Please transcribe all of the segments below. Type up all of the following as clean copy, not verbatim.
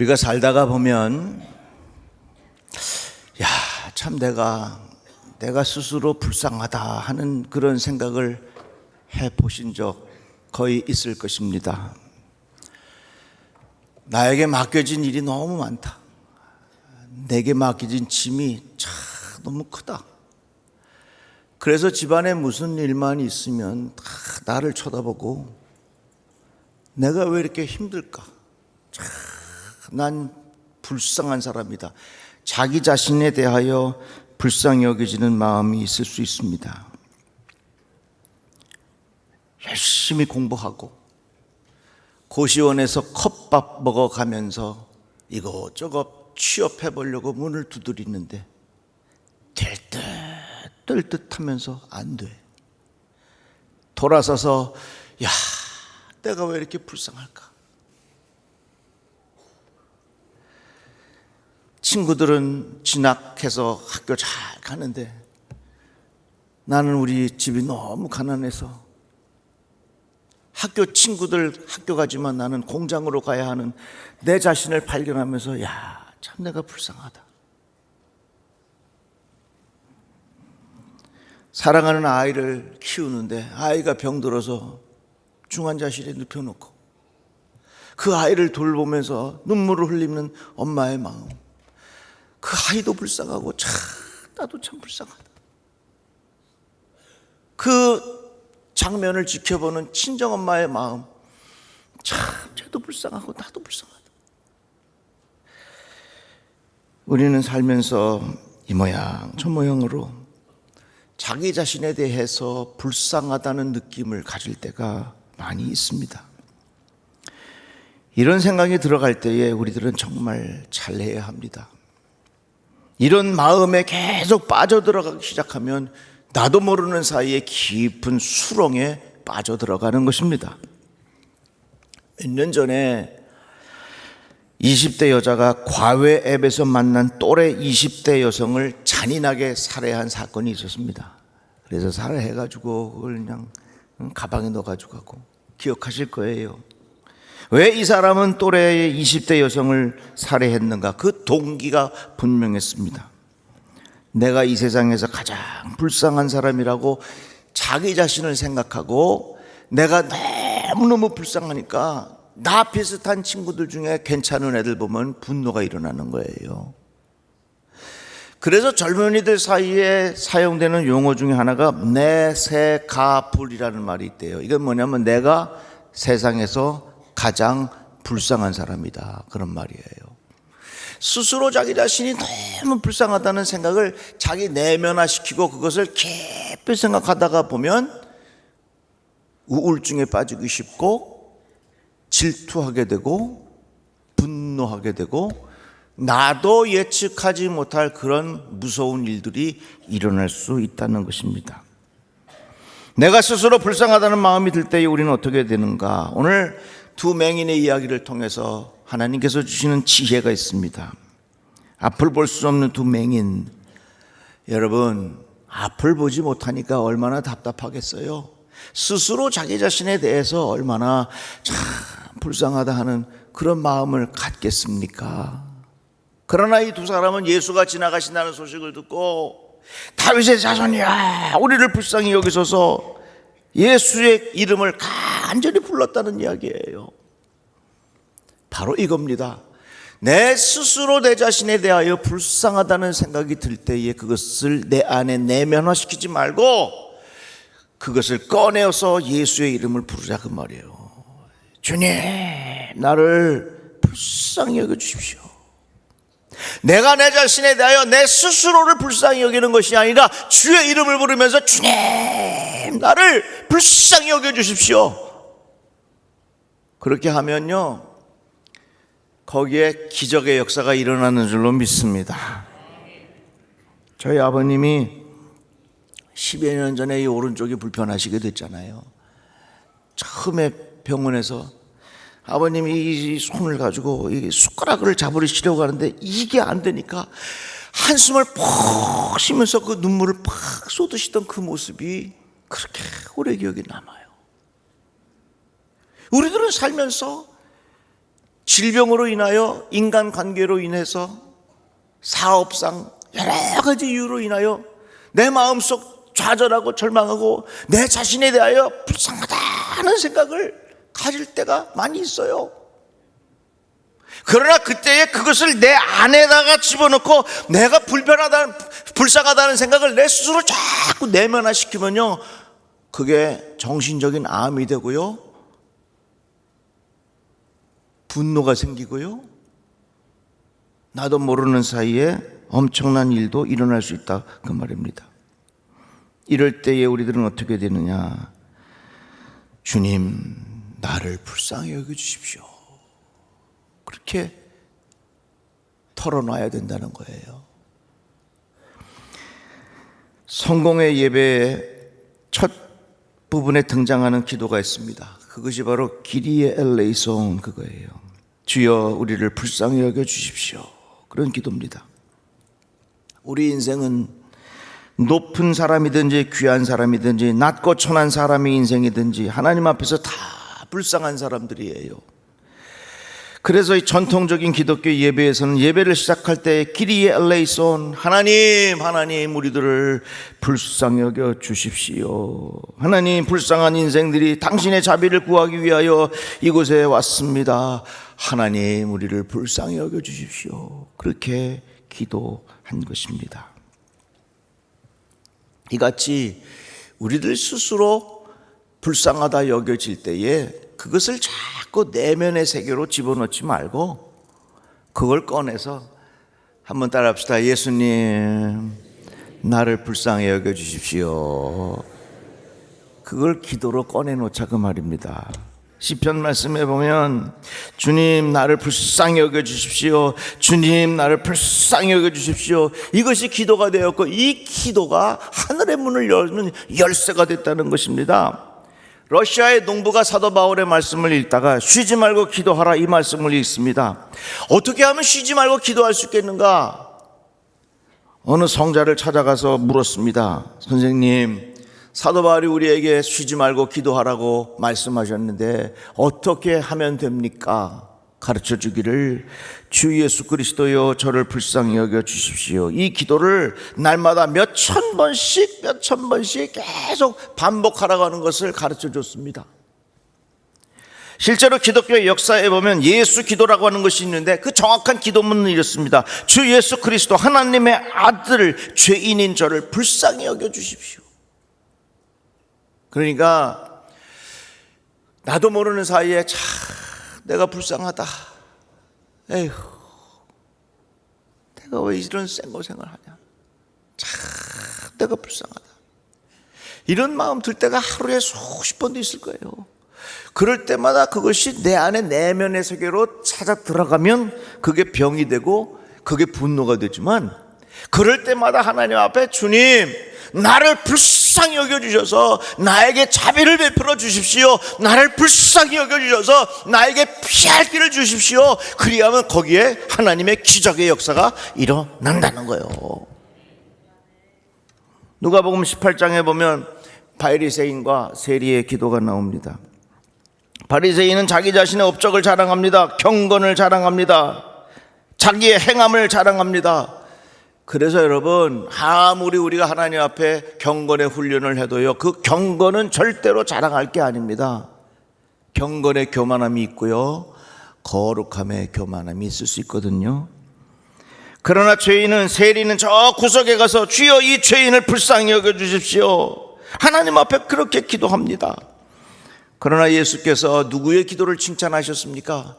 우리가 살다가 보면 참 내가 스스로 불쌍하다 하는 그런 생각을 해보신 적 거의 있을 것입니다. 나에게 맡겨진 일이 너무 많다. 내게 맡겨진 짐이 참 너무 크다. 그래서 집안에 무슨 일만 있으면 다 나를 쳐다보고 내가 왜 이렇게 힘들까? 참 난 불쌍한 사람이다. 자기 자신에 대하여 불쌍히 여겨지는 마음이 있을 수 있습니다. 열심히 공부하고 고시원에서 컵밥 먹어가면서 이것저것 취업해 보려고 문을 두드리는데 될 듯 뜰 듯 하면서 안 돼. 돌아서서 내가 왜 이렇게 불쌍할까? 친구들은 진학해서 학교 잘 가는데 나는 우리 집이 너무 가난해서 학교 친구들 학교 가지만 나는 공장으로 가야 하는 내 자신을 발견하면서 참 내가 불쌍하다. 사랑하는 아이를 키우는데 아이가 병들어서 중환자실에 눕혀놓고 그 아이를 돌보면서 눈물을 흘리는 엄마의 마음, 그 아이도 불쌍하고 나도 참 불쌍하다. 그 장면을 지켜보는 친정엄마의 마음, 참 쟤도 불쌍하고 나도 불쌍하다. 우리는 살면서 이 모양 저 모양으로 자기 자신에 대해서 불쌍하다는 느낌을 가질 때가 많이 있습니다. 이런 생각이 들어갈 때에 우리들은 정말 잘해야 합니다. 이런 마음에 계속 빠져들어가기 시작하면 나도 모르는 사이에 깊은 수렁에 빠져들어가는 것입니다. 몇 년 전에 20대 여자가 과외 앱에서 만난 또래 20대 여성을 잔인하게 살해한 사건이 있었습니다. 그래서 살해해가지고 그걸 그냥 가방에 넣어가지고 가고, 기억하실 거예요. 왜 이 사람은 또래의 20대 여성을 살해했는가? 그 동기가 분명했습니다. 내가 이 세상에서 가장 불쌍한 사람이라고 자기 자신을 생각하고 내가 너무너무 불쌍하니까 나 비슷한 친구들 중에 괜찮은 애들 보면 분노가 일어나는 거예요. 그래서 젊은이들 사이에 사용되는 용어 중에 하나가 내세가불이라는 말이 있대요. 이건 뭐냐면 내가 세상에서 가장 불쌍한 사람이다, 그런 말이에요. 스스로 자기 자신이 너무 불쌍하다는 생각을 자기 내면화시키고 그것을 깊이 생각하다가 보면 우울증에 빠지기 쉽고 질투하게 되고 분노하게 되고 나도 예측하지 못할 그런 무서운 일들이 일어날 수 있다는 것입니다. 내가 스스로 불쌍하다는 마음이 들 때에 우리는 어떻게 되는가? 오늘 두 맹인의 이야기를 통해서 하나님께서 주시는 지혜가 있습니다. 앞을 볼 수 없는 두 맹인. 여러분, 앞을 보지 못하니까 얼마나 답답하겠어요? 스스로 자기 자신에 대해서 얼마나 참 불쌍하다 하는 그런 마음을 갖겠습니까? 그러나 이 두 사람은 예수가 지나가신다는 소식을 듣고 다윗의 자손이야, 우리를 불쌍히 여기소서, 예수의 이름을 간절히 불렀다는 이야기예요. 바로 이겁니다. 내 스스로 내 자신에 대하여 불쌍하다는 생각이 들 때에 그것을 내 안에 내면화시키지 말고 그것을 꺼내어서 예수의 이름을 부르자, 그 말이에요. 주님, 나를 불쌍히 여겨주십시오. 내가 내 자신에 대하여 내 스스로를 불쌍히 여기는 것이 아니라 주의 이름을 부르면서 주님, 나를 불쌍히 여겨주십시오. 그렇게 하면요, 거기에 기적의 역사가 일어나는 줄로 믿습니다. 저희 아버님이 10여 년 전에 이 오른쪽이 불편하시게 됐잖아요. 처음에 병원에서 아버님이 이 손을 가지고 이 숟가락을 잡으시려고 하는데 이게 안 되니까 한숨을 푹 쉬면서 그 눈물을 팍 쏟으시던 그 모습이 그렇게 오래 기억에 남아요. 우리들은 살면서 질병으로 인하여, 인간관계로 인해서, 사업상 여러 가지 이유로 인하여 내 마음속 좌절하고 절망하고 내 자신에 대하여 불쌍하다는 생각을 가질 때가 많이 있어요. 그러나 그때에 그것을 내 안에다가 집어넣고 내가 불쌍하다는 생각을 내 스스로 자꾸 내면화시키면요, 그게 정신적인 암이 되고요, 분노가 생기고요, 나도 모르는 사이에 엄청난 일도 일어날 수 있다, 그 말입니다. 이럴 때에 우리들은 어떻게 되느냐? 주님, 나를 불쌍히 여겨주십시오. 그렇게 털어놔야 된다는 거예요. 성공의 예배의 첫 부분에 등장하는 기도가 있습니다. 그것이 바로 기리에 엘레이손, 그거예요. 주여 우리를 불쌍히 여겨주십시오. 그런 기도입니다. 우리 인생은 높은 사람이든지 귀한 사람이든지 낮고 천한 사람의 인생이든지 하나님 앞에서 다 불쌍한 사람들이에요. 그래서 이 전통적인 기독교 예배에서는 예배를 시작할 때 기리에 엘레이손, 하나님 우리들을 불쌍히 여겨 주십시오. 하나님, 불쌍한 인생들이 당신의 자비를 구하기 위하여 이곳에 왔습니다. 하나님, 우리를 불쌍히 여겨 주십시오. 그렇게 기도한 것입니다. 이같이 우리들 스스로 불쌍하다 여겨질 때에 그것을 자꾸 내면의 세계로 집어넣지 말고 그걸 꺼내서 한번 따라합시다. 예수님, 나를 불쌍히 여겨주십시오. 그걸 기도로 꺼내놓자, 그 말입니다. 시편 말씀에 보면 주님, 나를 불쌍히 여겨주십시오. 주님, 나를 불쌍히 여겨주십시오. 이것이 기도가 되었고 이 기도가 하늘의 문을 여는 열쇠가 됐다는 것입니다. 러시아의 농부가 사도 바울의 말씀을 읽다가 쉬지 말고 기도하라, 이 말씀을 읽습니다. 어떻게 하면 쉬지 말고 기도할 수 있겠는가? 어느 성자를 찾아가서 물었습니다. 선생님, 사도 바울이 우리에게 쉬지 말고 기도하라고 말씀하셨는데 어떻게 하면 됩니까? 가르쳐 주기를, 주 예수 그리스도여 저를 불쌍히 여겨 주십시오. 이 기도를 날마다 몇천 번씩 계속 반복하라고 하는 것을 가르쳐 줬습니다. 실제로 기독교의 역사에 보면 예수 기도라고 하는 것이 있는데 그 정확한 기도문은 이렇습니다. 주 예수 그리스도 하나님의 아들 죄인인 저를 불쌍히 여겨 주십시오. 그러니까 나도 모르는 사이에 참 내가 불쌍하다. 에휴, 내가 왜 이런 생고생을 하냐. 참 내가 불쌍하다. 이런 마음 들 때가 하루에 수십 번도 있을 거예요. 그럴 때마다 그것이 내 안에 내면의 세계로 찾아 들어가면 그게 병이 되고 그게 분노가 되지만, 그럴 때마다 하나님 앞에 주님, 나를 불쌍히 여겨주셔서 나에게 자비를 베풀어 주십시오. 나를 불쌍히 여겨주셔서 나에게 피할 길을 주십시오. 그리하면 거기에 하나님의 기적의 역사가 일어난다는 거예요. 누가복음 18장에 보면 바리새인과 세리의 기도가 나옵니다. 바리새인은 자기 자신의 업적을 자랑합니다. 경건을 자랑합니다. 자기의 행함을 자랑합니다. 그래서 여러분, 아무리 우리가 하나님 앞에 경건의 훈련을 해도요, 그 경건은 절대로 자랑할 게 아닙니다. 경건의 교만함이 있고요, 거룩함의 교만함이 있을 수 있거든요. 그러나 죄인은, 세리는 저 구석에 가서 주여 이 죄인을 불쌍히 여겨주십시오, 하나님 앞에 그렇게 기도합니다. 그러나 예수께서 누구의 기도를 칭찬하셨습니까?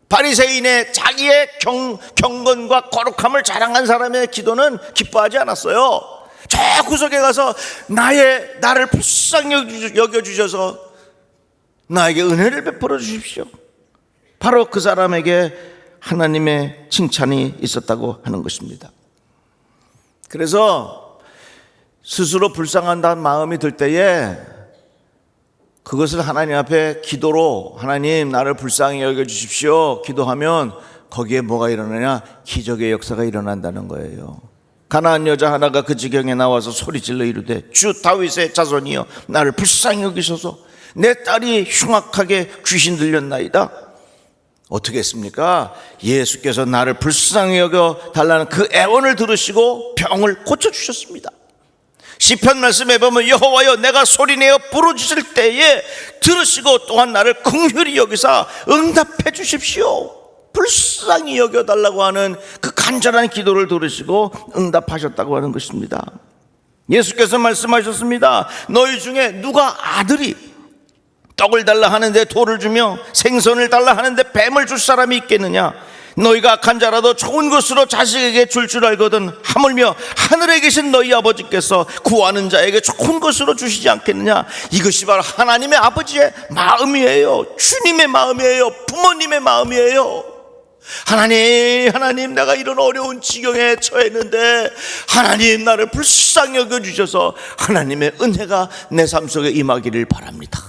바리새인의 자기의 경건과 거룩함을 자랑한 사람의 기도는 기뻐하지 않았어요. 저 구석에 가서 나를 불쌍히 여겨주셔서 나에게 은혜를 베풀어 주십시오. 바로 그 사람에게 하나님의 칭찬이 있었다고 하는 것입니다. 그래서 스스로 불쌍한다는 마음이 들 때에 그것을 하나님 앞에 기도로, 하나님 나를 불쌍히 여겨주십시오 기도하면 거기에 뭐가 일어나냐? 기적의 역사가 일어난다는 거예요. 가나안 여자 하나가 그 지경에 나와서 소리질러 이르되 주 다윗의 자손이여 나를 불쌍히 여기소서, 내 딸이 흉악하게 귀신 들렸나이다. 어떻게 했습니까? 예수께서 나를 불쌍히 여겨 달라는 그 애원을 들으시고 병을 고쳐주셨습니다. 시편 말씀에 보면 여호와여 내가 소리내어 부르짖을 때에 들으시고 또한 나를 긍휼히 여기사 응답해 주십시오. 불쌍히 여겨달라고 하는 그 간절한 기도를 들으시고 응답하셨다고 하는 것입니다. 예수께서 말씀하셨습니다. 너희 중에 누가 아들이 떡을 달라 하는데 돌을 주며 생선을 달라 하는데 뱀을 줄 사람이 있겠느냐? 너희가 악한 자라도 좋은 것으로 자식에게 줄 알거든 하물며 하늘에 계신 너희 아버지께서 구하는 자에게 좋은 것으로 주시지 않겠느냐? 이것이 바로 하나님의 아버지의 마음이에요. 주님의 마음이에요. 부모님의 마음이에요. 하나님 내가 이런 어려운 지경에 처했는데 하나님 나를 불쌍히 여겨주셔서 하나님의 은혜가 내 삶 속에 임하기를 바랍니다.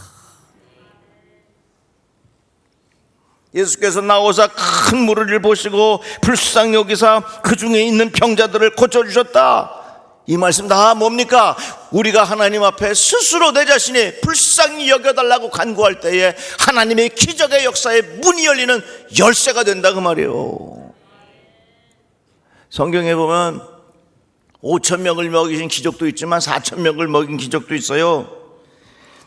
예수께서 나오사 큰 무리를 보시고 불쌍히 여기사 그 중에 있는 병자들을 고쳐주셨다. 이 말씀 다 뭡니까? 우리가 하나님 앞에 스스로 내 자신이 불쌍히 여겨달라고 간구할 때에 하나님의 기적의 역사에 문이 열리는 열쇠가 된다 그 말이에요. 성경에 보면 5,000명을 먹이신 기적도 있지만 4,000명을 먹인 기적도 있어요.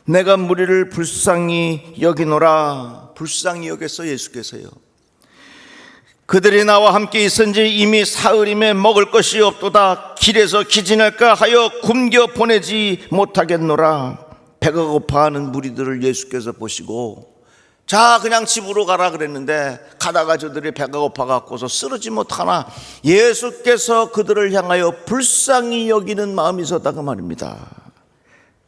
내가 무리를 불쌍히 여기노라. 불쌍히 여겼어 예수께서요. 그들이 나와 함께 있은지 이미 사흘임에 먹을 것이 없도다. 길에서 기진할까 하여 굶겨 보내지 못하겠노라. 배가 고파하는 무리들을 예수께서 보시고 자 그냥 집으로 가라 그랬는데 가다가 저들이 배가 고파갖고서 쓰러지 못하나 예수께서 그들을 향하여 불쌍히 여기는 마음이 있었다 그 말입니다.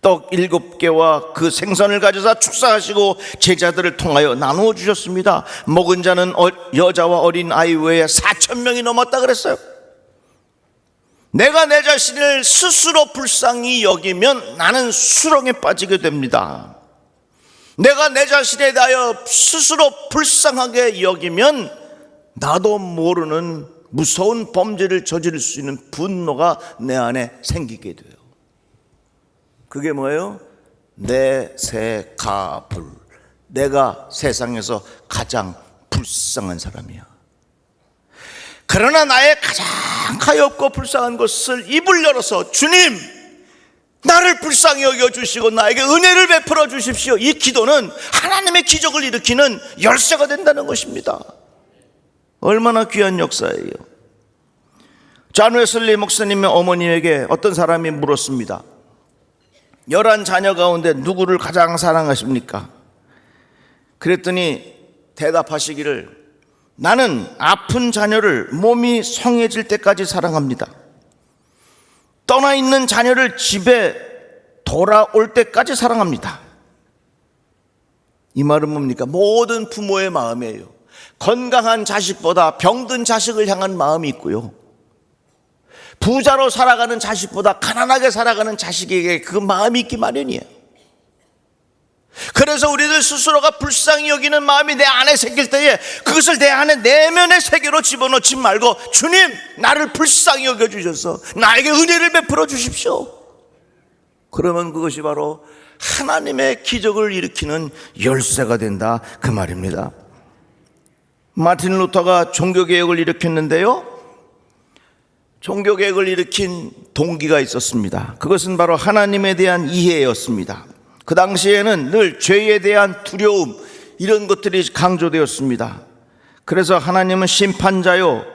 떡 7개와 그 생선을 가져다 축사하시고 제자들을 통하여 나누어 주셨습니다. 먹은 자는 여자와 어린 아이 외에 4,000명이 넘었다 그랬어요. 내가 내 자신을 스스로 불쌍히 여기면 나는 수렁에 빠지게 됩니다. 내가 내 자신에 대하여 스스로 불쌍하게 여기면 나도 모르는 무서운 범죄를 저지를 수 있는 분노가 내 안에 생기게 돼요. 그게 뭐예요? 내세가불. 내가 세상에서 가장 불쌍한 사람이야. 그러나 나의 가장 가엾고 불쌍한 것을 입을 열어서 주님 나를 불쌍히 여겨주시고 나에게 은혜를 베풀어 주십시오. 이 기도는 하나님의 기적을 일으키는 열쇠가 된다는 것입니다. 얼마나 귀한 역사예요. 존 웨슬리 목사님의 어머니에게 어떤 사람이 물었습니다. 11자녀 가운데 누구를 가장 사랑하십니까? 그랬더니 대답하시기를 나는 아픈 자녀를 몸이 성해질 때까지 사랑합니다. 떠나 있는 자녀를 집에 돌아올 때까지 사랑합니다. 이 말은 뭡니까? 모든 부모의 마음이에요. 건강한 자식보다 병든 자식을 향한 마음이 있고요, 부자로 살아가는 자식보다 가난하게 살아가는 자식에게 그 마음이 있기 마련이에요. 그래서 우리들 스스로가 불쌍히 여기는 마음이 내 안에 생길 때에 그것을 내 안에 내면의 세계로 집어넣지 말고 주님 나를 불쌍히 여겨주셔서 나에게 은혜를 베풀어 주십시오. 그러면 그것이 바로 하나님의 기적을 일으키는 열쇠가 된다 그 말입니다. 마틴 루터가 종교개혁을 일으켰는데요, 종교개혁을 일으킨 동기가 있었습니다. 그것은 바로 하나님에 대한 이해였습니다. 그 당시에는 늘 죄에 대한 두려움 이런 것들이 강조되었습니다. 그래서 하나님은 심판자요,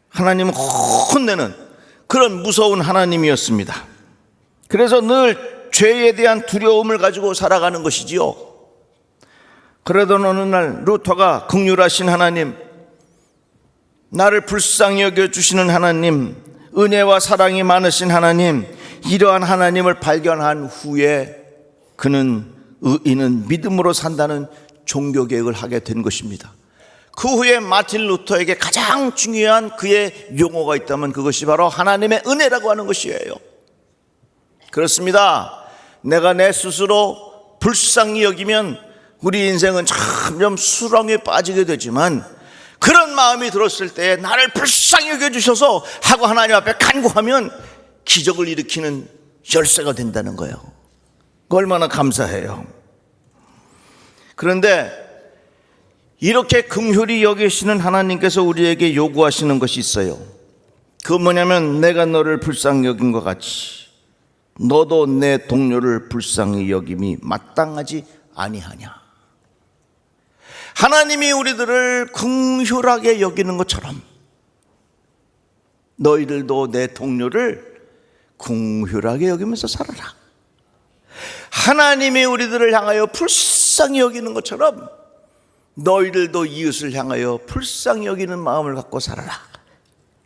하나님은 혼내는 그런 무서운 하나님이었습니다. 그래서 늘 죄에 대한 두려움을 가지고 살아가는 것이지요. 그러던 어느 날 루터가 긍휼하신 하나님, 나를 불쌍히 여겨주시는 하나님, 은혜와 사랑이 많으신 하나님, 이러한 하나님을 발견한 후에 이는 믿음으로 산다는 종교개혁을 하게 된 것입니다. 그 후에 마틴 루터에게 가장 중요한 그의 용어가 있다면 그것이 바로 하나님의 은혜라고 하는 것이에요. 그렇습니다. 내가 내 스스로 불쌍히 여기면 우리 인생은 점점 수렁에 빠지게 되지만 그런 마음이 들었을 때 나를 불쌍히 여겨주셔서 하고 하나님 앞에 간구하면 기적을 일으키는 열쇠가 된다는 거예요. 얼마나 감사해요. 그런데 이렇게 긍휼히 여기시는 하나님께서 우리에게 요구하시는 것이 있어요. 그 뭐냐면 내가 너를 불쌍히 여긴 것 같이 너도 내 동료를 불쌍히 여김이 마땅하지 아니하냐. 하나님이 우리들을 긍휼하게 여기는 것처럼 너희들도 내 동료를 긍휼하게 여기면서 살아라. 하나님이 우리들을 향하여 불쌍히 여기는 것처럼 너희들도 이웃을 향하여 불쌍히 여기는 마음을 갖고 살아라,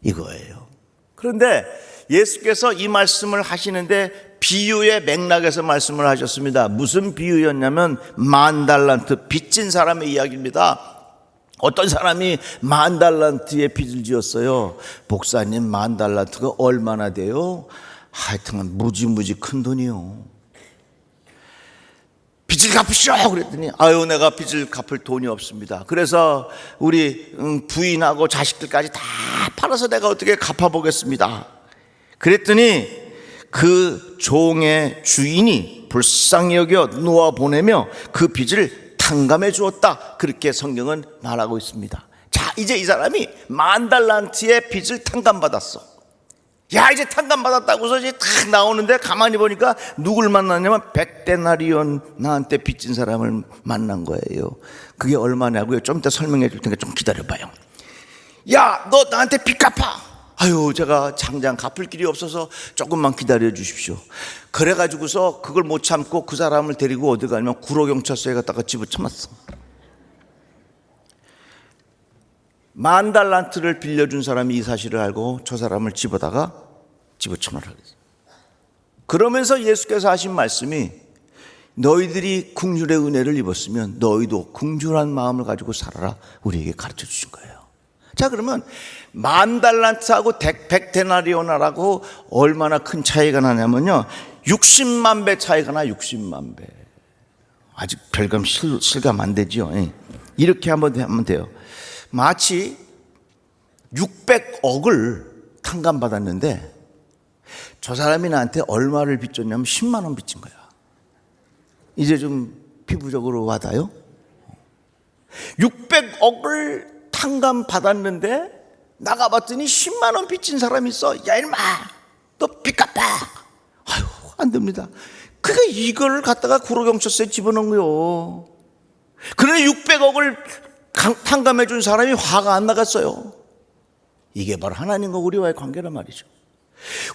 이거예요. 그런데 예수께서 이 말씀을 하시는데 비유의 맥락에서 말씀을 하셨습니다. 무슨 비유였냐면 10,000달란트 빚진 사람의 이야기입니다. 어떤 사람이 10,000달란트의 빚을 지었어요. 목사님, 10,000달란트가 얼마나 돼요? 하여튼 무지무지 큰 돈이요. 빚을 갚으시오 그랬더니 아유, 내가 빚을 갚을 돈이 없습니다. 그래서 우리 부인하고 자식들까지 다 팔아서 내가 어떻게 갚아보겠습니다. 그랬더니 그 종의 주인이 불쌍히 여겨 놓아보내며 그 빚을 탕감해 주었다, 그렇게 성경은 말하고 있습니다. 자, 이제 이 사람이 10,000달란트의 빚을 탕감받았어. 야, 이제 탕감받았다고서 이제 탁 나오는데 가만히 보니까 누굴 만났냐면 100데나리온 나한테 빚진 사람을 만난 거예요. 그게 얼마냐고요? 좀 이따 설명해 줄 테니까 좀 기다려봐요. 야, 너 나한테 빚 갚아. 아유, 제가 당장 갚을 길이 없어서 조금만 기다려 주십시오. 그래가지고서 그걸 못 참고 그 사람을 데리고 어디 가냐면 구로경찰서에 갔다가 집어쳐놨어. 10,000달란트를 빌려준 사람이 이 사실을 알고 저 사람을 집어쳐넣으라 그랬어요. 그러면서 예수께서 하신 말씀이 너희들이 긍휼의 은혜를 입었으면 너희도 긍휼한 마음을 가지고 살아라, 우리에게 가르쳐 주신 거예요. 자, 그러면 10,000달란트하고 100데나리온하고 얼마나 큰 차이가 나냐면요, 60만 배 차이가 나. 60만 배. 아직 별감 실감 안 되죠. 이렇게 한번 하면 돼요. 마치 600억을 탕감받았는데 저 사람이 나한테 얼마를 빚졌냐면 10만 원 빚진 거야. 이제 좀 피부적으로 와닿아요? 600억을 탕감받았는데 나가봤더니 10만 원 빚진 사람이 있어. 야, 이놈아, 너 빚 갚아. 아유, 안 됩니다. 그러니까 이걸 갖다가 구로경찰서에 집어넣은 거요. 그런데 600억을 탕감해 준 사람이 화가 안 나갔어요. 이게 바로 하나님과 우리와의 관계란 말이죠.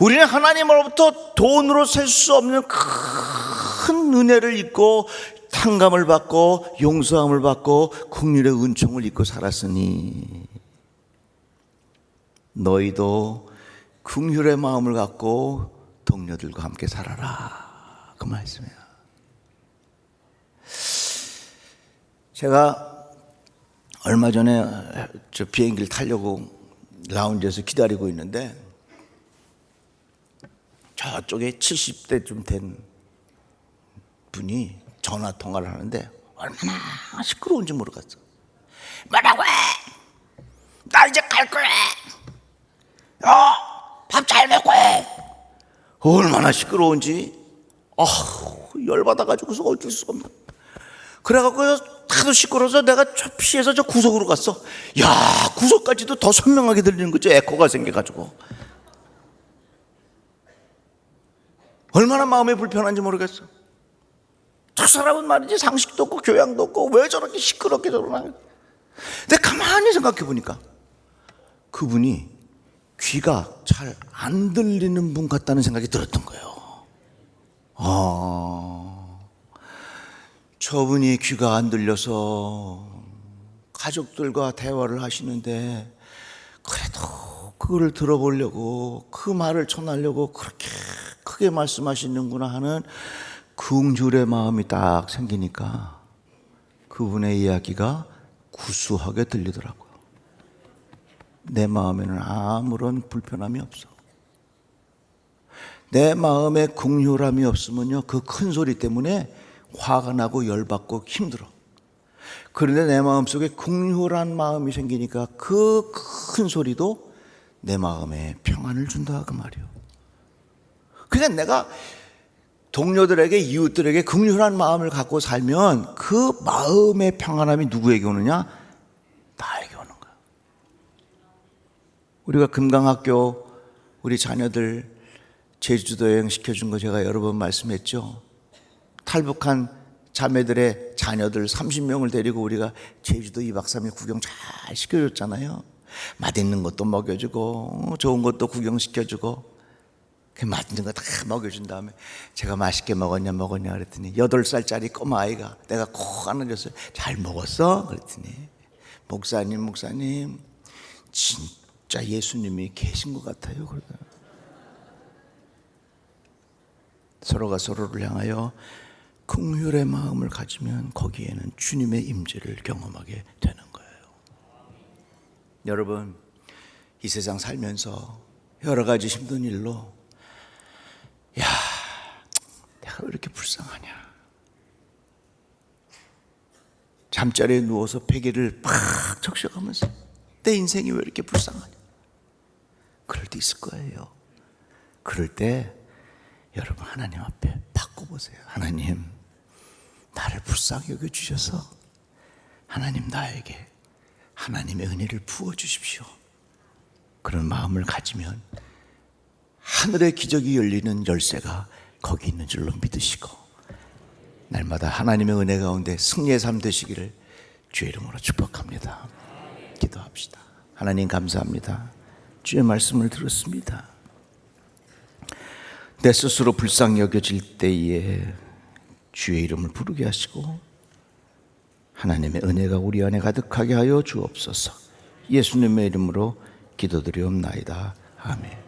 우리는 하나님으로부터 돈으로 셀 수 없는 큰 은혜를 입고 탕감을 받고 용서함을 받고 긍휼의 은총을 입고 살았으니 너희도 긍휼의 마음을 갖고 동료들과 함께 살아라, 그 말씀이에요. 제가 얼마 전에 저 비행기를 타려고 라운지에서 기다리고 있는데 저쪽에 70대쯤 된 분이 전화 통화를 하는데 얼마나 시끄러운지 모르겠어. 뭐라고 해? 나 이제 갈 거야. 밥 잘 먹고 해. 얼마나 시끄러운지 열받아가지고서 어쩔 수가 없나. 그래갖고 하도 시끄러워서 내가 피해서 저 구석으로 갔어. 야, 구석까지도 더 선명하게 들리는 거죠. 에코가 생겨가지고. 얼마나 마음이 불편한지 모르겠어. 저 사람은 말이지 상식도 없고 교양도 없고 왜 저렇게 시끄럽게 저러나. 근데 가만히 생각해 보니까 그분이 귀가 잘 안 들리는 분 같다는 생각이 들었던 거예요. 저분이 귀가 안 들려서 가족들과 대화를 하시는데 그래도 그거를 들어보려고 그 말을 전하려고 그렇게 크게 말씀하시는구나 하는 긍휼의 마음이 딱 생기니까 그분의 이야기가 구수하게 들리더라고요. 내 마음에는 아무런 불편함이 없어. 내 마음에 긍휼함이 없으면요, 그 큰 소리 때문에 화가 나고 열받고 힘들어. 그런데 내 마음속에 긍휼한 마음이 생기니까 그 큰 소리도 내 마음에 평안을 준다, 그 말이에요. 그러니까 내가 동료들에게, 이웃들에게 긍휼한 마음을 갖고 살면 그 마음의 평안함이 누구에게 오느냐? 우리가 금강학교 우리 자녀들 제주도 여행 시켜준 거 제가 여러 번 말씀했죠. 탈북한 자매들의 자녀들 30명을 데리고 우리가 제주도 2박 3일 구경 잘 시켜줬잖아요. 맛있는 것도 먹여주고 좋은 것도 구경시켜주고, 그 맛있는 거 다 먹여준 다음에 제가 맛있게 먹었냐 그랬더니 8살짜리 꼬마 아이가 내가 콕 안아줬어요. 잘 먹었어? 그랬더니 목사님 진짜 예수님이 계신 것 같아요. 그러더라고요. 서로가 서로를 향하여 긍휼의 마음을 가지면 거기에는 주님의 임재를 경험하게 되는 거예요. 여러분, 이 세상 살면서 여러 가지 힘든 일로 내가 왜 이렇게 불쌍하냐, 잠자리에 누워서 베개를 팍 적셔가면서 내 인생이 왜 이렇게 불쌍하냐, 그럴 때 있을 거예요. 그럴 때 여러분 하나님 앞에 바꿔보세요. 하나님, 나를 불쌍히 여겨주셔서 하나님 나에게 하나님의 은혜를 부어주십시오. 그런 마음을 가지면 하늘의 기적이 열리는 열쇠가 거기 있는 줄로 믿으시고 날마다 하나님의 은혜 가운데 승리의 삶 되시기를 주의 이름으로 축복합니다. 기도합시다. 하나님 감사합니다. 주의 말씀을 들었습니다. 내 스스로 불쌍히 여겨질 때에 주의 이름을 부르게 하시고 하나님의 은혜가 우리 안에 가득하게 하여 주옵소서. 예수님의 이름으로 기도드리옵나이다. 아멘.